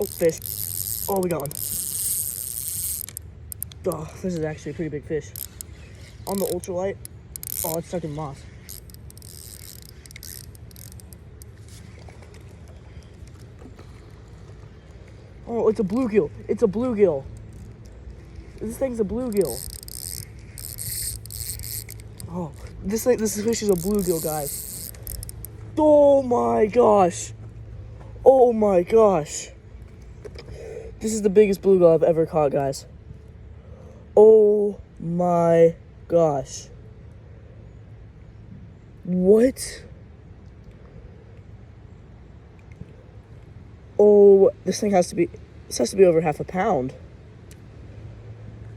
Oh, fish. Oh, we got one. Oh, this is actually a pretty big fish. On the ultralight. Oh, it's stuck in moss. Oh, it's a bluegill. It's a bluegill. This thing's a bluegill. Oh, this fish is a bluegill, guys. Oh my gosh. Oh my gosh. This is the biggest bluegill I've ever caught, guys. Oh my gosh. What? Oh, this has to be over half a pound.